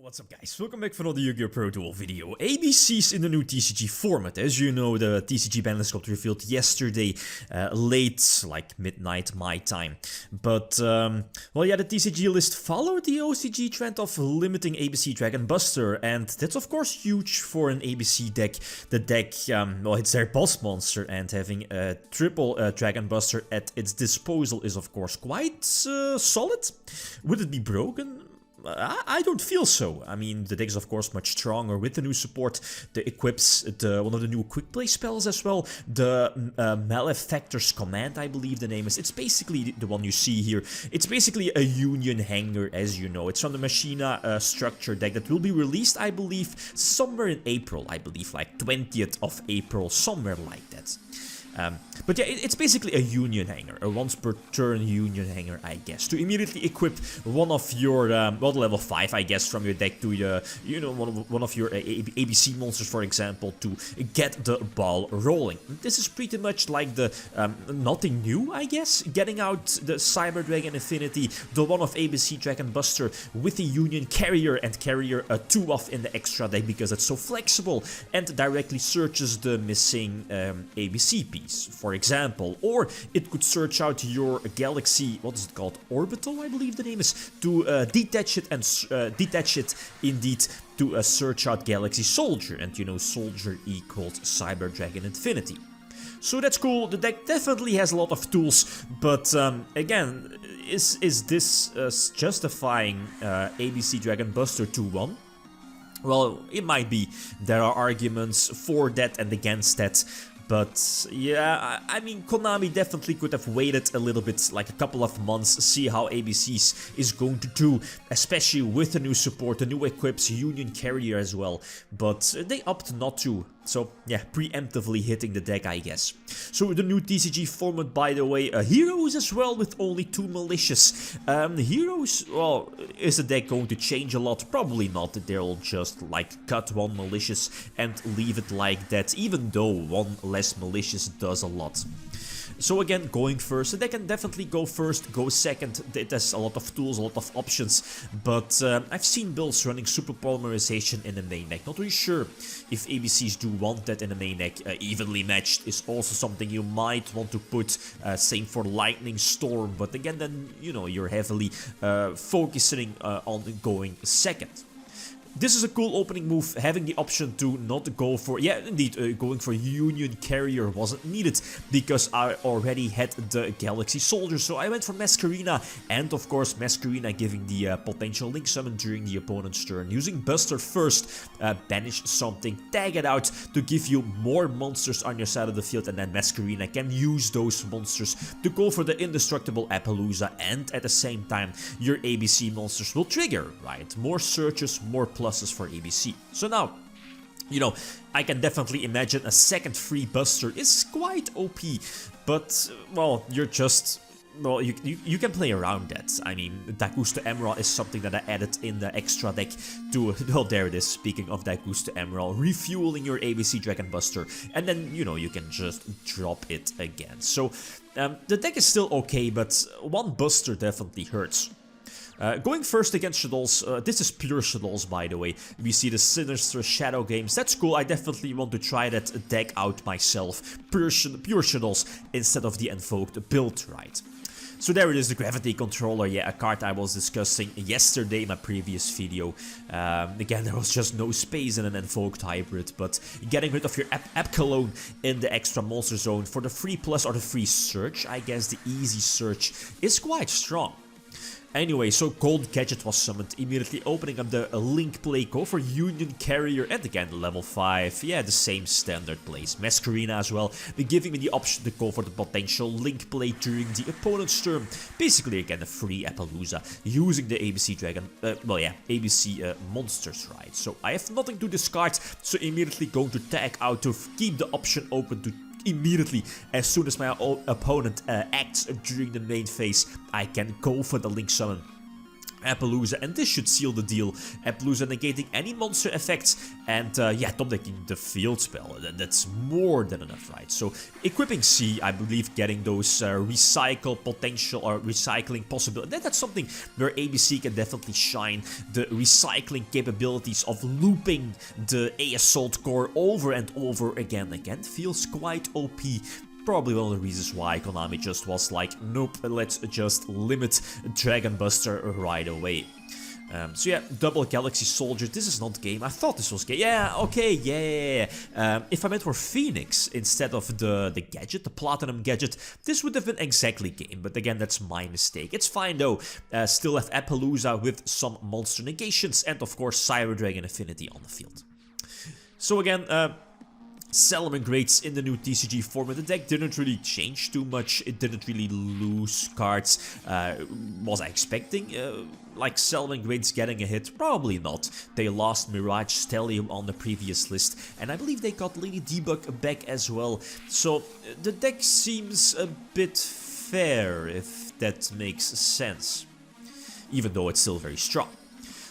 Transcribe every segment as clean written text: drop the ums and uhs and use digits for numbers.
What's up guys, welcome back for another Yugioh Pro Duel video. ABCs in the new TCG format. As you know, the TCG ban list got revealed yesterday, late, like midnight my time. But, well yeah, the TCG list followed the OCG trend of limiting ABC Dragon Buster, and that's of course huge for an ABC deck. The deck, well, it's their boss monster, and having a triple Dragon Buster at its disposal is of course quite solid. Would it be broken? I don't feel so. I mean, the deck is of course much stronger with the new support, the equips, one of the new quick play spells as well, the Malefactor's Command, I believe the name is. It's basically the one you see here. It's basically a Union Hanger, as you know. It's from the Machina structure deck that will be released, I believe, somewhere in April. I believe like 20th of April, somewhere like that. But yeah, it's basically a Union Hanger, a once per turn Union Hanger, I guess, to immediately equip one of your, well, level 5, I guess, from your deck to, you know, one of your ABC monsters, for example, to get the ball rolling. This is pretty much like the, nothing new, I guess, getting out the Cyber Dragon Infinity, the one of ABC Dragon Buster with the Union Carrier, and Carrier a 2-off in the extra deck because it's so flexible and directly searches the missing ABC piece, for example. Or it could search out your Galaxy, what is it called, Orbital, I believe the name is, to detach it and detach it indeed to search out Galaxy Soldier, and you know, Soldier equals Cyber Dragon Infinity. So that's cool. The deck definitely has a lot of tools, but again, is this justifying ABC Dragon Buster 2-1? Well, it might be. There are arguments for that and against that. But yeah, I mean, Konami definitely could have waited a little bit, like a couple of months, see how ABCs is going to do, especially with the new support, the new equips, Union Carrier as well. But they opted not to. So yeah, preemptively hitting the deck, I guess. So the new TCG format, by the way, Heroes as well, with only 2 Malicious. Heroes, well, is the deck going to change a lot? Probably not. They'll just like cut 1 Malicious and leave it like that, even though 1 less Malicious does a lot. So again, going first, the deck can definitely go first, go second. It has a lot of tools, a lot of options, but I've seen builds running Super Polymerization in the main deck. Not really sure if ABCs do want that in the main deck. Evenly matched is also something you might want to put, same for Lightning Storm, but again, then, you know, you're heavily focusing on going second. This is a cool opening move, having the option to not go for, yeah, indeed, going for Union Carrier wasn't needed, because I already had the Galaxy Soldier, so I went for Masquerena, and of course Masquerena giving the potential Link Summon during the opponent's turn. Using Buster first, banish something, tag it out to give you more monsters on your side of the field, and then Masquerena can use those monsters to go for the indestructible Appaloosa, and at the same time your ABC monsters will trigger, right? More searches, more pluses for ABC. So now, you know, I can definitely imagine a second free Buster is quite OP, but, well, you're just... Well, you can play around that. I mean, Daikusta Emerald is something that I added in the extra deck to, well, there it is, speaking of Daikusta Emerald, refueling your ABC Dragon Buster, and then, you know, you can just drop it again. So, the deck is still okay, but 1 Buster definitely hurts. Going first against Shaddolls, this is pure Shaddolls, by the way. We see the Sinister Shadow games. That's cool. I definitely want to try that deck out myself. Pure Shaddolls instead of the Invoked build, right? So there it is, the Gravity Controller, yeah, a card I was discussing yesterday in my previous video. Again, there was just no space in an Invoked Hybrid, but getting rid of your App Cologne in the extra monster zone for the free plus or the free search, I guess the easy search, is quite strong. Anyway, so Gold Gadget was summoned, immediately opening up the Link play, go for Union Carrier, and again level 5, yeah, the same standard plays. Masquerena as well, giving me the option to go for the potential Link play during the opponent's turn. Basically again a free Appaloosa, using the ABC Dragon, well yeah, ABC monsters, right? So I have nothing to discard, so immediately going to tag out to keep the option open to immediately, as soon as my opponent acts during the main phase, I can go for the Link Summon. Appaloosa, and this should seal the deal. Appaloosa negating any monster effects, and yeah, top decking the field spell. That's more than enough, right? So equipping C, I believe getting those recycle potential or recycling possibility. That's something where ABC can definitely shine. The recycling capabilities of looping the A Assault core over and over again feels quite OP. Probably one of the reasons why Konami just was like, nope, let's just limit Dragon Buster right away. So yeah, double Galaxy Soldier, this is not game. I thought this was game. Yeah, okay, yeah. If I meant for Phoenix instead of the gadget, the Platinum gadget, this would have been exactly game. But again, that's my mistake. It's fine though. Still have Appaloosa with some monster negations and of course Cyber Dragon Affinity on the field. So again, Salamangreats in the new TCG format. The deck didn't really change too much. It didn't really lose cards. Was I expecting like Salamangreats getting a hit? Probably not. They lost Mirage Stellium on the previous list, and I believe they got Lady Debug back as well. So the deck seems a bit fair, if that makes sense, even though it's still very strong.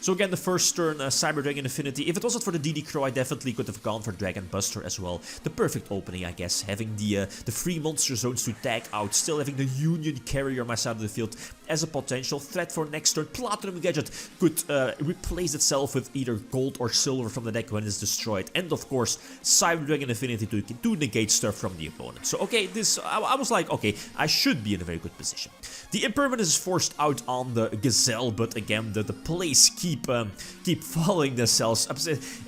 So again, the first turn, Cyber Dragon Affinity. If it wasn't for the DD Crow, I definitely could have gone for Dragon Buster as well. The perfect opening, I guess. Having the free monster zones to tag out. Still having the Union Carrier on my side of the field as a potential threat for next turn. Platinum Gadget could replace itself with either gold or silver from the deck when it's destroyed. And of course, Cyber Dragon Affinity to negate stuff from the opponent. So okay, this I was like, okay, I should be in a very good position. The Impermanence is forced out on the Gazelle, but again, the plays keep following themselves.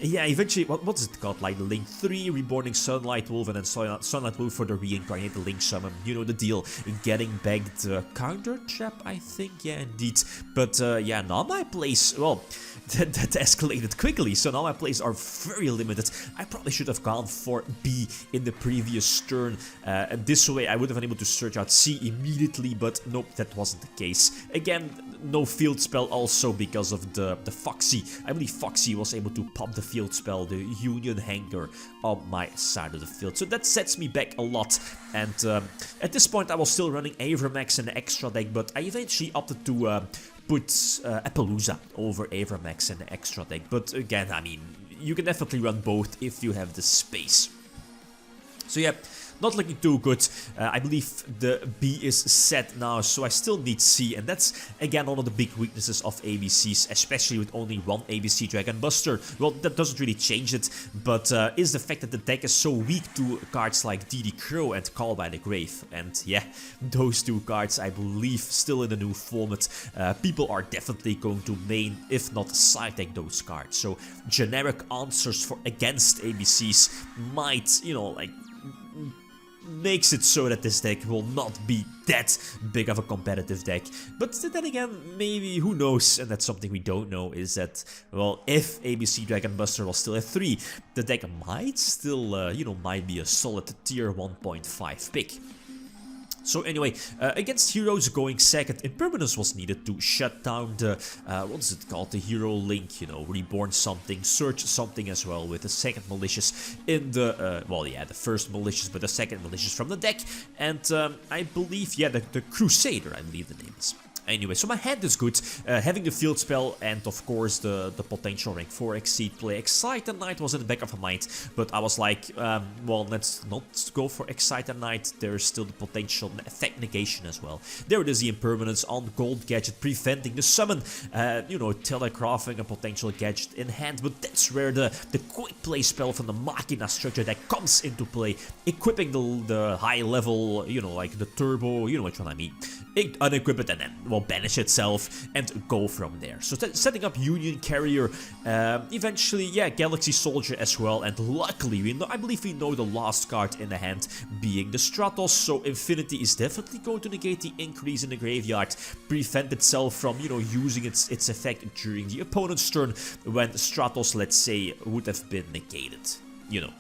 Yeah, eventually, what's it called? Like Link 3, Reborning Sunlight Wolf, and then Sunlight Wolf for the reincarnated Link Summon. You know the deal. Getting back the counter trap, I think. Yeah, indeed. But yeah, now my plays, well, that escalated quickly. So now my plays are very limited. I probably should have gone for B in the previous turn. And this way I would have been able to search out C immediately, but nope, that wasn't the case. Again, no field spell also because of the Foxy. I believe Foxy was able to pop the field spell, the Union Hanger, on my side of the field. So that sets me back a lot. And at this point I was still running Avramax in the extra deck, but I eventually opted to put Appaloosa over Avramax in the extra deck. But again, I mean, you can definitely run both if you have the space. So yeah, not looking too good. I believe the B is set now, so I still need C, and that's again one of the big weaknesses of ABCs, especially with only one ABC Dragon Buster. Well, that doesn't really change it, but is the fact that the deck is so weak to cards like DD Crow and Call by the Grave. And yeah, those two cards, I believe, still in the new format, people are definitely going to main, if not side deck those cards. So generic answers for against ABCs might, you know, like, makes it so that this deck will not be that big of a competitive deck. But then again, maybe, who knows, and that's something we don't know, is that, well, if ABC Dragon Buster was still at 3, the deck might still, you know, might be a solid tier 1.5 pick. So anyway, against heroes going second, Impermanence was needed to shut down the, what is it called, the hero link, you know, reborn something, search something as well, with the second Malicious in the, well yeah, the first Malicious, but the second Malicious from the deck, and I believe, yeah, the Crusader, I believe the name is. Anyway, so my hand is good, having the field spell and of course the potential rank 4 Exceed play. Excite and Knight was in the back of my mind, but I was like, well, let's not go for Excite and Knight. There's still the potential effect negation as well. There it is, the Impermanence on Gold Gadget, preventing the summon, you know, telegraphing a potential gadget in hand, but that's where the quick play spell from the Machina structure that comes into play, equipping the high level, you know, like the turbo, you know which one I mean. Unequip it and then, well, banish itself and go from there. So setting up Union Carrier, eventually, yeah, Galaxy Soldier as well, and luckily, I believe we know the last card in the hand being the Shaddoll, so Infinity is definitely going to negate the increase in the graveyard, prevent itself from, you know, using its effect during the opponent's turn when Shaddoll, let's say, would have been negated, you know.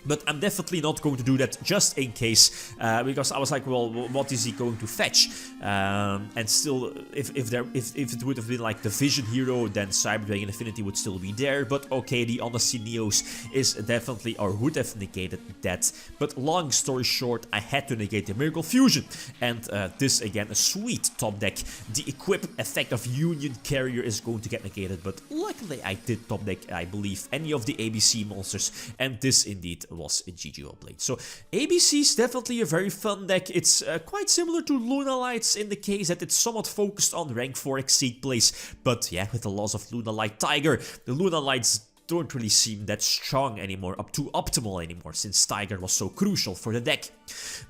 But I'm definitely not going to do that just in case, because I was like, well, what is he going to fetch? And still, if it would have been like the Vision Hero, then Cyber Dragon Affinity would still be there. But okay, the Honesty Neos is definitely, or would have negated that. But long story short, I had to negate the Miracle Fusion. And this again, a sweet top deck. The Equip effect of Union Carrier is going to get negated, but luckily I did top deck, I believe, any of the ABC monsters, and this indeed was a Yugioh Blade. So ABC is definitely a very fun deck. It's quite similar to Luna Lights in the case that it's somewhat focused on rank 4 Exceed plays, but yeah, with the loss of Luna Light Tiger, the Luna Lights don't really seem that strong anymore, up to optimal anymore, since Tiger was so crucial for the deck.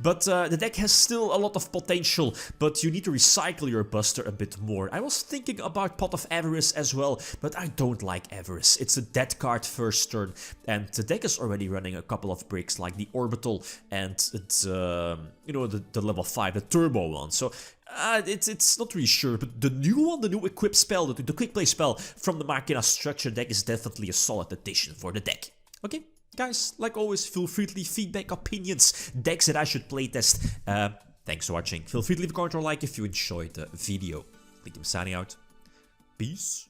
But the deck has still a lot of potential, but you need to recycle your Buster a bit more. I was thinking about Pot of Avarice as well, but I don't like Avarice. It's a dead card first turn, and the deck is already running a couple of breaks like the Orbital and it's, you know, the level 5, the Turbo one. So it's not really sure, but the new one, the new Equip spell, the Quick Play spell from the Machina Structure deck is definitely a solid addition for the deck. Okay, guys, like always, feel free to leave feedback, opinions, decks that I should playtest. Thanks for watching. Feel free to leave a comment or like if you enjoyed the video. Lithium signing out. Peace.